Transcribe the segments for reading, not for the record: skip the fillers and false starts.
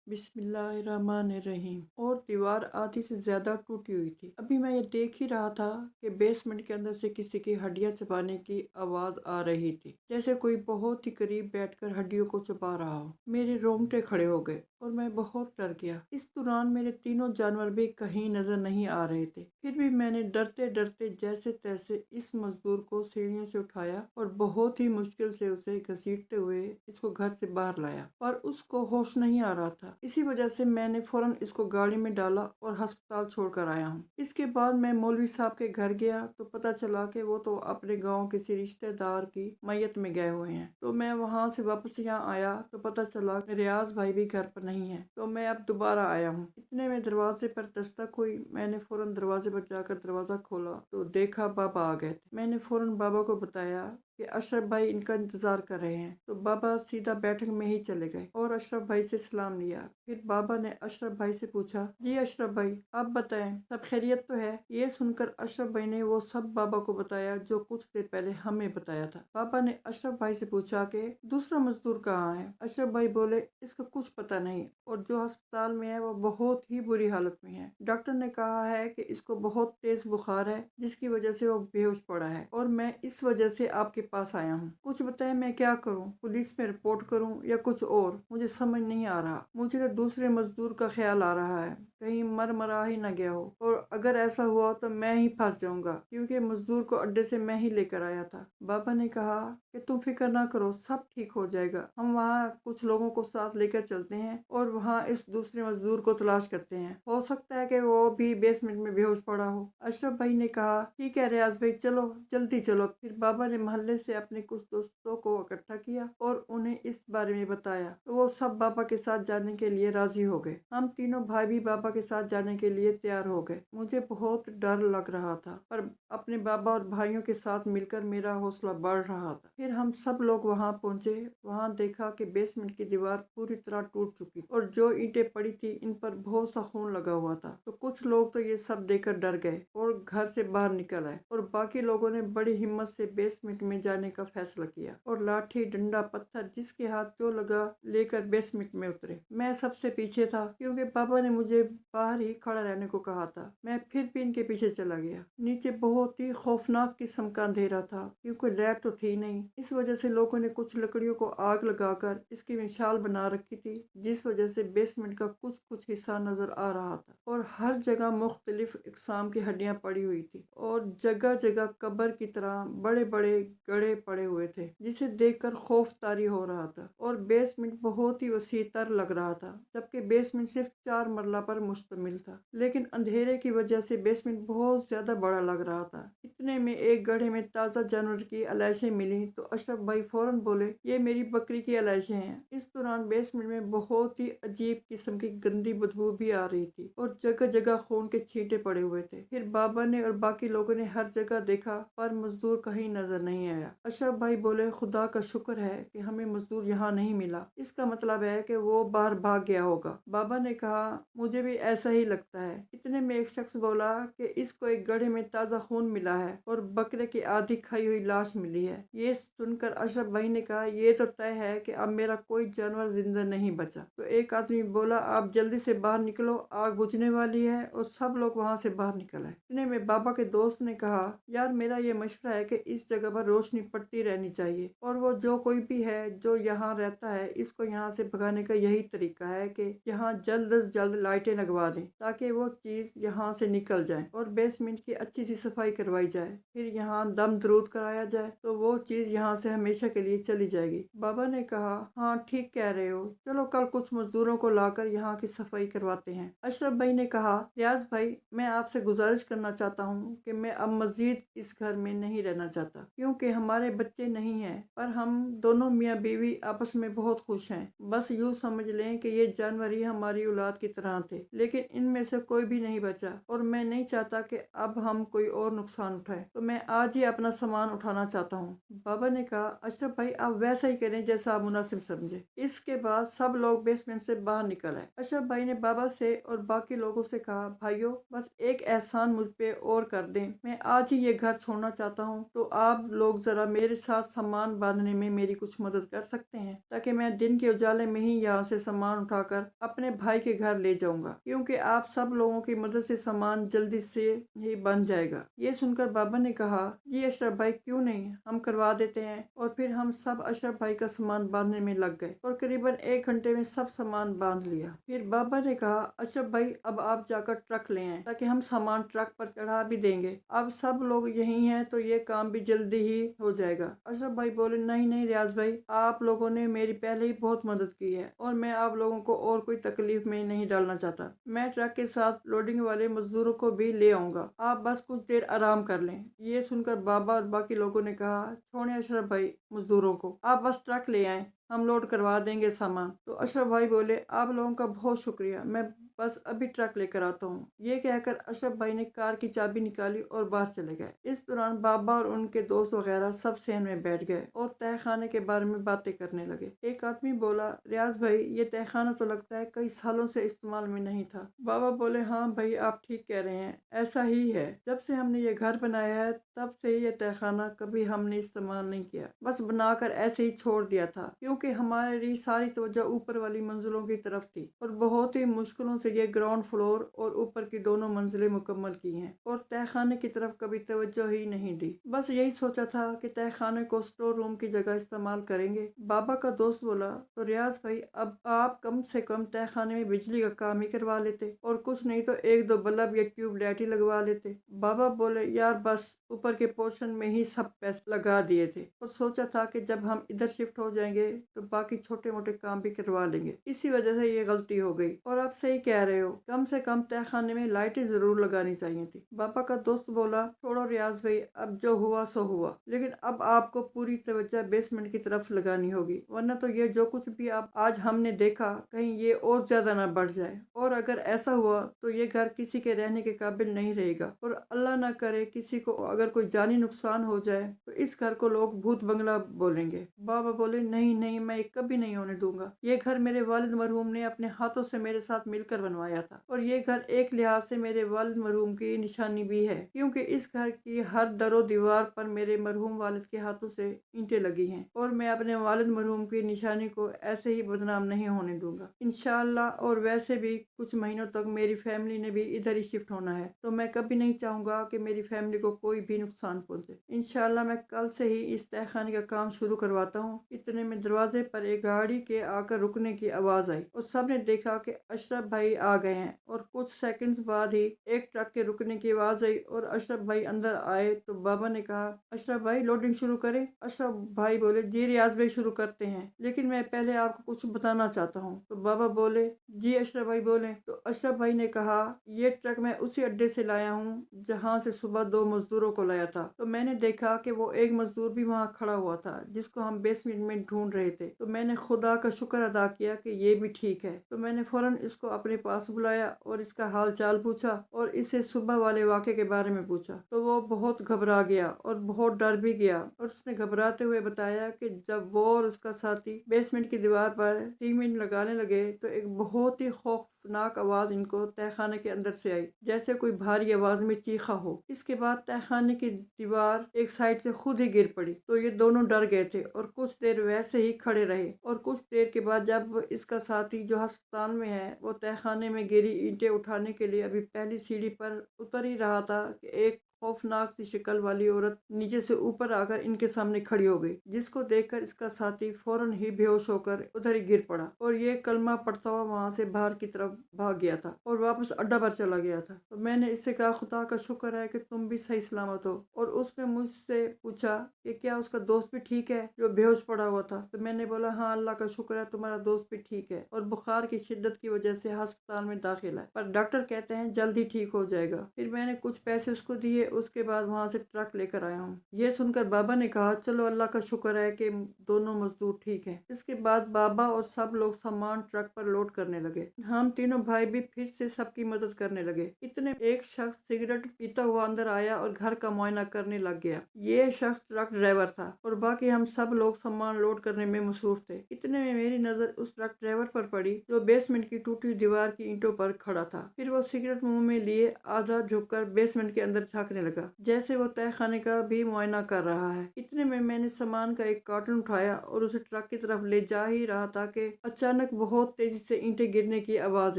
बिस्मिल्लाहिर्रहमानिर्रहीम। और दीवार आधी से ज्यादा टूटी हुई थी। अभी मैं ये देख ही रहा था कि बेसमेंट के अंदर से किसी की हड्डियां चबाने की आवाज आ रही थी, जैसे कोई बहुत ही करीब बैठकर हड्डियों को चबा रहा हो। मेरे रोंगटे खड़े हो गए और मैं बहुत डर गया। इस दौरान मेरे तीनों जानवर भी कहीं नजर नहीं आ रहे थे। फिर भी मैंने डरते डरते जैसे तैसे इस मजदूर को सीढ़ियों से उठाया और बहुत ही मुश्किल से उसे घसीटते हुए इसको घर से बाहर लाया, पर उसको होश नहीं आ रहा था। इसी वजह से मैंने फौरन इसको गाड़ी में डाला और अस्पताल छोड़कर आया हूँ। इसके बाद मैं मौलवी साहब के घर गया तो पता चला कि वो तो अपने गांव किसी रिश्तेदार की मैयत में गए हुए हैं। तो मैं वहां से वापस यहाँ आया तो पता चला कि रियाज भाई भी घर पर नहीं है। तो मैं अब दोबारा आया हूँ। इतने में दरवाजे पर दस्तक हुई। मैंने फौरन दरवाजे पर जाकर दरवाजा खोला तो देखा बाबा आ गए थे। मैंने फौरन बाबा को बताया कि अशरफ भाई इनका इंतजार कर रहे हैं। तो बाबा सीधा बैठक में ही चले गए और अशरफ भाई से सलाम लिया। फिर बाबा ने अशरफ भाई से पूछा, जी अशरफ भाई आप बताएं सब खैरियत तो है? ये सुनकर अशरफ भाई ने वो सब बाबा को बताया जो कुछ देर पहले हमें बताया था। बाबा ने अशरफ भाई से पूछा कि दूसरा मजदूर कहाँ है? अशरफ भाई बोले, इसका कुछ पता नहीं और जो अस्पताल में है वो बहुत ही बुरी हालत में है। डॉक्टर ने कहा है कि इसको बहुत तेज बुखार है जिसकी वजह से वो बेहोश पड़ा है और मैं इस वजह से आपके पास आया हूँ। कुछ बताएं मैं क्या करूँ? पुलिस में रिपोर्ट करूँ या कुछ और? मुझे समझ नहीं आ रहा। मुझे तो दूसरे मजदूर का ख्याल आ रहा है, कहीं मर मरा ही न गया हो, और अगर ऐसा हुआ तो मैं ही फंस जाऊंगा क्योंकि मजदूर को अड्डे से मैं ही लेकर आया था। बाबा ने कहा कि तुम फिक्र ना करो, सब ठीक हो जाएगा। हम वहाँ कुछ लोगों को साथ लेकर चलते हैं और वहाँ इस दूसरे मजदूर को तलाश करते हैं। हो सकता है कि वो भी बेसमेंट में बेहोश पड़ा हो। अशरफ भाई ने कहा, ठीक है रियाज भाई, चलो जल्दी चलो। फिर बाबा ने मोहल्ले से अपने कुछ दोस्तों को इकट्ठा किया और उन्हें इस बारे में बताया तो वो सब बाबा के साथ जाने के लिए राजी हो गए। हम तीनों भाई भी बाबा के साथ जाने के लिए तैयार हो गए। मुझे बहुत डर लग रहा था पर अपने बाबा और भाइयों के साथ मिलकर मेरा हौसला बढ़ रहा था। फिर हम सब लोग वहां पहुंचे। वहां देखा कि बेसमेंट की दीवार पूरी तरह टूट चुकी और जो ईंटें पड़ी थी इन पर बहुत सा खून लगा हुआ था। तो कुछ लोग तो ये सब देखकर डर गए और घर से बाहर निकल आए और बाकी लोगों ने बड़ी हिम्मत से बेसमेंट में जाने का फैसला किया और लाठी डंडा पत्थर जिसके हाथ जो लगा लेकर बेसमेंट में उतरे। मैं सबसे पीछे था क्योंकि बाबा ने मुझे बाहर ही खड़ा रहने को कहा था। मैं फिर भी इनके पीछे चला गया। नीचे बहुत ही खौफनाक किस्म का अंधेरा था क्योंकि लाइट तो थी नहीं। इस वजह से लोगों ने कुछ लकड़ियों को आग लगाकर इसकी मिसाल बना रखी थी जिस वजह से बेसमेंट का कुछ कुछ हिस्सा नजर आ रहा था और हर जगह मुख्तलिफ इकसाम की हड्डियां पड़ी हुई थी और जगह जगह कब्र की तरह बड़े बड़े गड्ढे पड़े हुए थे जिसे देखकर खौफ तारी हो रहा था। और बेसमेंट बहुत ही वसी तर लग रहा था जबकि बेसमेंट सिर्फ 4 मरला पर मुश्तमिल था, लेकिन अंधेरे की वजह से बेसमेंट बहुत ज्यादा बड़ा लग रहा था। इतने में एक गड्ढे में ताज़ा जानवर की अलाइशें मिली तो अशरफ भाई फौरन बोले, ये मेरी बकरी की अलाइशें हैं। इस दौरान बेसमेंट में बहुत ही अजीब किस्म की गंदी बदबू भी आ रही थी और जगह जगह खून के छींटे पड़े हुए थे। फिर बाबा ने और बाकी लोगों ने हर जगह देखा पर मजदूर कहीं नजर नहीं आया। अशरफ भाई बोले, खुदा का शुक्र है कि हमें मजदूर यहाँ नहीं मिला, इसका मतलब है कि वो बाहर भाग गया होगा। बाबा ने कहा, मुझे भी ऐसा ही लगता है। इतने में एक शख्स बोला कि इसको एक गड्ढे में ताज़ा खून मिला है और बकरे की आधी खाई हुई लाश मिली है। ये सुनकर अशरफ भाई ने कहा, ये तो तय है कि अब मेरा कोई जानवर जिंदा नहीं बचा। तो एक आदमी बोला, आप जल्दी से बाहर निकलो, आग बुझने वाली है। और सब लोग वहां से बाहर निकल आए। इतने में बाबा के दोस्त ने कहा, यार मेरा ये मशवरा है कि इस जगह पर रोशनी पड़ती रहनी चाहिए और वो जो कोई भी है जो यहाँ रहता है इसको यहाँ से भगाने का यही तरीका है कि यहाँ जल्द से जल्द लाइटें लगवा दें ताकि वो चीज यहाँ से निकल जाए और बेसमेंट की अच्छी सी सफाई करवाई जाए। फिर यहाँ दम दरूद कराया जाए तो वो चीज यहाँ से हमेशा के लिए चली जाएगी। बाबा ने कहा, हाँ ठीक कह रहे हो, चलो कल कुछ मजदूरों को लाकर यहाँ की सफाई करवाते हैं। अशरफ भाई ने कहा, रियाज भाई मैं आपसे गुजारिश करना चाहता हूँ कि मैं अब मजीद इस घर में नहीं रहना चाहता क्योंकि हमारे बच्चे नहीं हैं पर हम दोनों मियाँ बीवी आपस में बहुत खुश हैं। बस यूँ समझ लें कि ये जानवर ही हमारी औलाद की तरह थे, लेकिन इनमें से कोई भी नहीं बचा और मैं नहीं चाहता कि अब हम कोई और नुकसान उठाए, तो मैं आज ही अपना सामान उठाना चाहता हूँ। बाबा ने कहा, अशरफ भाई आप वैसा ही करें जैसा आप मुनासिब समझे। इसके बाद सब लोग बेसमेंट से बाहर निकल आए। अशरफ भाई ने बाबा से और बाकी लोगों से कहा, भाइयों बस एक एहसान मुझ पे और कर दें। मैं आज ही ये घर छोड़ना चाहता हूँ, तो आप लोग ज़रा मेरे साथ सामान बांधने में मेरी कुछ मदद कर सकते हैं, ताकि मैं दिन के उजाले में ही यहाँ से सामान उठाकर अपने भाई के घर ले जाऊंगा, क्योंकि आप सब लोगों की मदद से सामान जल्दी से ही बन जाएगा। ये सुनकर बाबा ने कहा, जी अशरफ भाई, क्यों नहीं, हम करवा देते हैं। और फिर हम सब अशरफ भाई का सामान बांधने में लग गए और करीबन 1 घंटे में सब सामान बांध लिया। फिर बाबा ने कहा, अशरफ भाई, अब आप जाकर ट्रक ले आए, ताकि हम सामान ट्रक पर चढ़ा भी देंगे। अब सब लोग यहीं हैं तो ये काम भी जल्दी ही हो जाएगा। अशरफ भाई बोले, नहीं नहीं रियाज भाई, आप लोगों ने मेरी पहले ही बहुत मदद की है और मैं आप लोगों को और कोई तकलीफ में नहीं डालना चाहता। मैं ट्रक के साथ लोडिंग वाले मजदूरों को भी ले आऊंगा, आप बस कुछ देर आराम कर लें। ये सुनकर बाबा और बाकी लोगों ने कहा, छोड़े अशरफ भाई मजदूरों को, आप बस ट्रक ले आए, हम लोड करवा देंगे सामान। तो अशरफ भाई बोले, आप लोगों का बहुत शुक्रिया, मैं बस अभी ट्रक लेकर आता हूँ। ये कहकर अशरफ भाई ने कार की चाबी निकाली और बाहर चले गए। इस दौरान बाबा और उनके दोस्त वगैरह सब सहन में बैठ गए और तहखाने के बारे में बातें करने लगे। एक आदमी बोला, रियाज भाई, ये तहखाना तो लगता है कई सालों से इस्तेमाल में नहीं था। बाबा बोले, हाँ भाई, आप ठीक कह रहे हैं, ऐसा ही है। जब से हमने ये घर बनाया है तब से ये तहखाना कभी हमने इस्तेमाल नहीं किया, बस बनाकर ऐसे ही छोड़ दिया था, क्योंकि हमारी सारी तवज्जो ऊपर वाली मंजिलों की तरफ थी और बहुत ही मुश्किलों से ये ग्राउंड फ्लोर और ऊपर की दोनों मंजिलें मुकम्मल की हैं और तहखाने की तरफ कभी तवज्जो ही नहीं दी। बस यही सोचा था कि तहखाने को स्टोर रूम की जगह इस्तेमाल करेंगे। बाबा का दोस्त बोला, तो रियाज भाई, अब आप कम से कम तहखाने में बिजली का काम ही करवा लेते और कुछ नहीं तो 1-2 बल्ब या ट्यूबलाइट ही लगवा लेते। बाबा बोले, यार बस ऊपर के पोर्शन में ही सब पैसे लगा दिए थे और सोचा था कि जब हम इधर शिफ्ट हो जाएंगे तो बाकी छोटे मोटे काम भी करवा लेंगे, इसी वजह से ये गलती हो गई। और आप सही कह रहे हो, कम से कम तहखाने में लाइटें जरूर लगानी चाहिए थी। बाबा का दोस्त बोला, छोड़ो रियाज भाई, अब जो हुआ सो हुआ, लेकिन अब आपको पूरी तवज्जो बेसमेंट की तरफ लगानी होगी, वरना तो ये जो कुछ भी आप आज हमने देखा कहीं ये और ज्यादा ना बढ़ जाए, और अगर ऐसा हुआ तो ये घर किसी के रहने के काबिल नहीं रहेगा और अल्लाह ना करे किसी को अगर कोई जानी नुकसान हो जाए तो इस घर को लोग भूत बंगला बोलेंगे। बाबा बोले, नहीं नहीं, मैं कभी नहीं होने दूंगा। ये घर मेरे वालिद मरहूम ने अपने हाथों से मेरे साथ मिलकर बनवाया था और ये घर एक लिहाज से मेरे वालिद मरहूम की निशानी भी है, क्योंकि इस घर की हर दरो दीवार पर मेरे मरहूम वालिद के हाथों से ईंटें लगी हैं और मैं अपने वालिद मरहूम की निशानी को ऐसे ही बदनाम नहीं होने दूंगा इंशाअल्लाह। और वैसे भी कुछ महीनों तक मेरी फैमिली ने भी इधर ही शिफ्ट होना है, तो मैं कभी नहीं चाहूंगा कि मेरी फैमिली को कोई भी नुकसान पहुंचे। इंशाअल्लाह मैं कल से ही इस तहखाने का काम शुरू करवाता हूँ। इतने में दरवाजे पर एक गाड़ी के आकर रुकने की आवाज आई और सबने देखा कि अशरफ भाई आ गए हैं और कुछ सेकंड्स बाद ही एक ट्रक के रुकने की आवाज आई और अशरफ भाई अंदर आए। तो बाबा ने कहा, अशरफ भाई लोडिंग शुरू करें। अशरफ भाई बोले, जी रियाज भाई शुरू करते हैं, लेकिन मैं पहले आपको कुछ बताना चाहता हूँ। तो बाबा बोले, जी अशरफ भाई बोले। तो अशरफ भाई ने कहा, ये ट्रक मैं उसी अड्डे से लाया हूँ जहाँ से सुबह 2 मजदूरों को लाया था। तो मैंने देखा कि वो एक मजदूर भी वहाँ खड़ा हुआ था जिसको हम बेसमेंट में ढूंढ रहे थे। तो मैंने खुदा का शुक्र अदा किया कि ये भी ठीक है। तो मैंने फौरन इसको अपने पास बुलाया और इसका हाल चाल पूछा और इससे सुबह वाले वाक़े के बारे में पूछा। तो वो बहुत घबरा गया और बहुत डर भी गया और उसने घबराते हुए बताया कि जब वो और उसका साथी बेसमेंट की दीवार पर सीमेंट लगाने लगे तो एक बहुत ही खौफनाक आवाज इनको तहखाने के अंदर से आई, जैसे कोई भारी आवाज में चीखा हो। इसके बाद तहखाने की दीवार एक साइड से खुद ही गिर पड़ी। तो ये दोनों डर गए थे और कुछ देर वैसे ही खड़े रहे और कुछ देर के बाद जब इसका साथी जो अस्पताल में है वो तहखाने में गिरी ईंटें उठाने के लिए अभी पहली सीढ़ी पर उतर ही रहा था कि एक खौफनाक सी शक्ल वाली औरत नीचे से ऊपर आकर इनके सामने खड़ी हो गई, जिसको देखकर इसका साथी फौरन ही बेहोश होकर उधर ही गिर पड़ा और ये कलमा पढ़ता हुआ वहां से बाहर की तरफ भाग गया था और वापस अड्डा पर चला गया था। तो मैंने इससे कहा, खुदा का शुक्र है कि तुम भी सही सलामत हो। और उसने मुझसे पूछा कि क्या उसका दोस्त भी ठीक है जो बेहोश पड़ा हुआ था। तो मैंने बोला, हाँ अल्लाह का शुक्र है, तुम्हारा दोस्त भी ठीक है और बुखार की शिद्दत की वजह से अस्पताल में दाखिल है, पर डॉक्टर कहते हैं जल्द ही ठीक हो जाएगा। फिर मैंने कुछ पैसे उसको दिए, उसके बाद वहाँ से ट्रक लेकर आया हूँ। ये सुनकर बाबा ने कहा, चलो अल्लाह का शुक्र है कि दोनों मजदूर ठीक हैं। इसके बाद बाबा और सब लोग सामान ट्रक पर लोड करने लगे। हम तीनों भाई भी फिर से सबकी मदद करने लगे। इतने एक शख्स सिगरेट पीता हुआ अंदर आया और घर का मुआयना करने लग गया। ये शख्स ट्रक ड्राइवर था और बाकी हम सब लोग सामान लोड करने में मसरूफ थे। इतने में मेरी नजर उस ट्रक ड्राइवर पर पड़ी जो बेसमेंट की टूटी दीवार की ईंटों पर खड़ा था। फिर वो सिगरेट मुंह में लिए आधा झुककर बेसमेंट के अंदर झांकने लगा, जैसे वो तहखाने का भी मुआयना कर रहा है। इतने में मैंने सामान का एक कार्टून उठाया और उसे ट्रक की तरफ ले जा ही रहा था कि अचानक बहुत तेजी से ईंटें गिरने की आवाज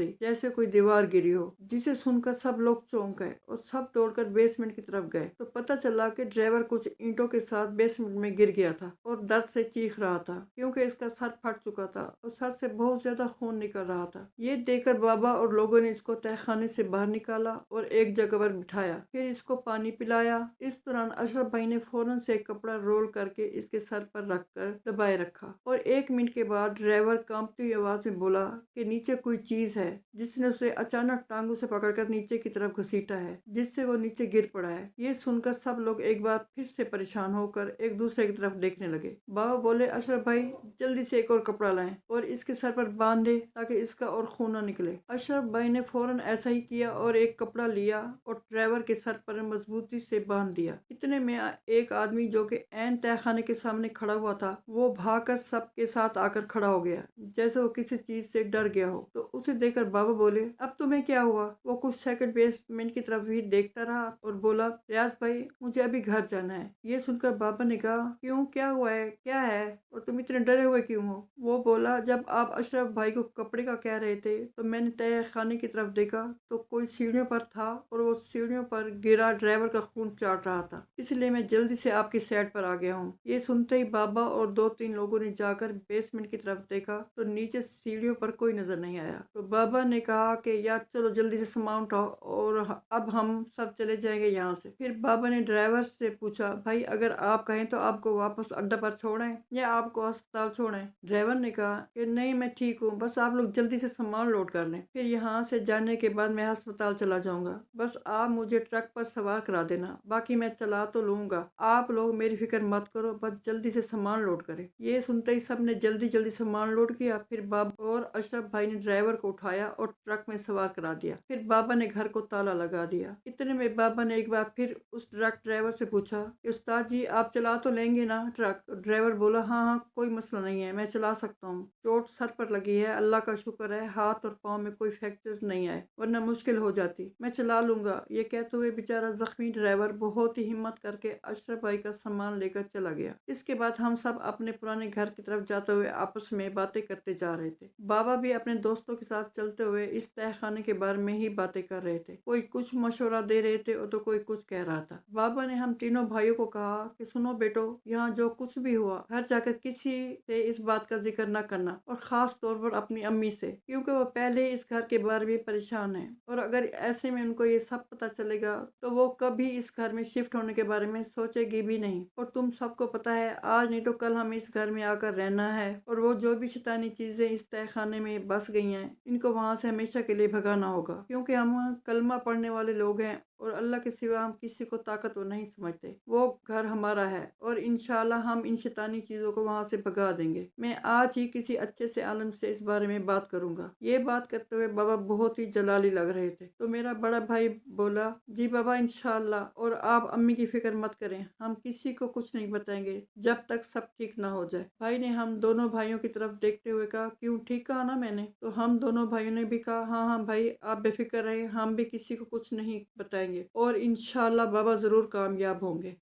आई, जैसे कोई दीवार गिरी हो, जिसे सुनकर सब लोग चौंक गए और सब दौड़कर बेसमेंट की तरफ गए तो पता चला कि ड्राइवर कुछ ईंटों के साथ बेसमेंट में गिर गया था और दर्द से चीख रहा था क्योंकि इसका सर फट चुका था और सर से बहुत ज्यादा खून निकल रहा था। ये देखकर बाबा और लोगों ने इसको तहखाने से बाहर निकाला और एक जगह पर बिठाया, फिर इसको पानी पिलाया। इस दौरान अशरफ भाई ने फौरन से एक कपड़ा रोल करके इसके सर पर रखकर दबाए रखा और 1 मिनट के बाद ड्राइवर कांपती हुई आवाज में बोला कि नीचे कोई चीज है, जिसने उसे अचानक टांगों से पकड़कर नीचे की तरफ घसीटा है, जिससे वो नीचे गिर पड़ा है। ये सुनकर सब लोग एक बार फिर से परेशान होकर एक दूसरे की तरफ देखने लगे। बाबा बोले, अशरफ भाई जल्दी से एक और कपड़ा लाएं और इसके सर पर बांध दे ताकि इसका और खून न निकले। अशरफ भाई ने फौरन ऐसा ही किया और एक कपड़ा लिया और ड्राइवर के सर पर मजबूती से बांध दिया। इतने में एक आदमी जो कि ऐन तहखाने के सामने खड़ा हुआ था, वो भागकर सबके साथ आकर खड़ा हो गया, जैसे वो किसी चीज से डर गया हो। तो उसे देखकर बाबा बोले, अब तुम्हें क्या हुआ? वो कुछ सेकंड बेसमेंट की तरफ ही देखता रहा और बोला, रियाज भाई मुझे अभी घर जाना है। ये सुनकर बाबा ने कहा, क्यों, क्या हुआ है, क्या है और तुम इतने डरे हुए क्यों हो? वो बोला, जब आप अशरफ भाई को कपड़े का कह रहे थे तो मैंने तहखाने की तरफ देखा तो कोई सीढ़ियों पर था और वो सीढ़ियों पर गिरा ड्राइवर का खून चाट रहा था, इसलिए मैं जल्दी से आपकी साइड पर आ गया हूँ। ये सुनते ही बाबा और 2-3 लोगों ने जाकर बेसमेंट की तरफ देखा तो नीचे सीढ़ियों पर कोई नजर नहीं आया। तो बाबा ने कहा कि यार चलो जल्दी से सामान उठाओ और अब हम सब चले जाएंगे यहाँ से। फिर बाबा ने ड्राइवर से पूछा, भाई अगर आप कहें तो आपको वापस अड्डा पर छोड़ें या आपको अस्पताल छोड़ें? ड्राइवर ने कहा कि नहीं मैं ठीक हूँ, बस आप लोग जल्दी से सामान लोड कर लें, फिर यहाँ से जाने के बाद मैं अस्पताल चला जाऊंगा। बस आप मुझे ट्रक पर सवार करा देना, बाकी मैं चला तो लूंगा, आप लोग मेरी फिक्र मत करो, बस जल्दी से सामान लोड करें। ये सुनते ही सब ने जल्दी जल्दी सामान लोड किया। फिर बाबा और अशरफ भाई ने ड्राइवर को उठाया और ट्रक में सवार करा दिया। फिर बाबा ने घर को ताला लगा दिया। इतने में बाबा ने एक बार फिर उस ट्रक ड्राइवर से पूछा कि उस्ताद जी आप चला तो लेंगे ना ट्रक? तो ड्राइवर बोला, हाँ हाँ कोई मसला नहीं है, मैं चला सकता हूँ। चोट सर पर लगी है, अल्लाह का शुक्र है हाथ और पाँव में कोई फ्रैक्चर नहीं आए, वरना मुश्किल हो जाती, मैं चला लूंगा। ये कहते हुए बेचारा जख्मी ड्राइवर बहुत ही हिम्मत करके अशरफ भाई का सामान लेकर चला गया। इसके बाद हम सब अपने पुराने घर की तरफ जाते हुए आपस में बातें करते जा रहे थे। बाबा भी अपने दोस्तों के साथ चलते हुए इस तहखाने के बारे में ही बातें कर रहे थे। कोई कुछ मशवरा दे रहे थे और तो कोई कुछ कह रहा था। बाबा ने हम तीनों भाइयों को कहा कि सुनो बेटो, यहाँ जो कुछ भी हुआ घर जाकर किसी से इस बात का जिक्र न करना और खास तौर पर अपनी अम्मी से, क्योंकि वो पहले ही इस घर के बारे में परेशान है और अगर ऐसे में उनको ये सब पता चलेगा तो वो कभी इस घर में शिफ्ट होने के बारे में सोचेगी भी नहीं। और तुम सबको पता है आज नहीं तो कल हमें इस घर में आकर रहना है और वो जो भी शैतानी चीजें इस तहखाने में बस गई हैं इनको वहां से हमेशा के लिए भगाना होगा, क्योंकि हम कलमा पढ़ने वाले लोग हैं और अल्लाह के सिवा हम किसी को ताकतवर नहीं समझते। वो घर हमारा है और इंशाल्लाह हम इन शैतानी चीज़ों को वहाँ से भगा देंगे। मैं आज ही किसी अच्छे से आलम से इस बारे में बात करूँगा। ये बात करते हुए बाबा बहुत ही जलाली लग रहे थे। तो मेरा बड़ा भाई बोला, जी बाबा इंशाल्लाह, और आप अम्मी की फिक्र मत करें, हम किसी को कुछ नहीं बताएंगे जब तक सब ठीक ना हो जाए। भाई ने हम दोनों भाइयों की तरफ देखते हुए कहा, क्यों, ठीक कहा ना मैंने? तो हम दोनों भाइयों ने भी कहा, हाँ हाँ भाई आप बेफिक्र रहे, हम भी किसी को कुछ नहीं बताएंगे और इंशाल्लाह बाबा ज़रूर कामयाब होंगे।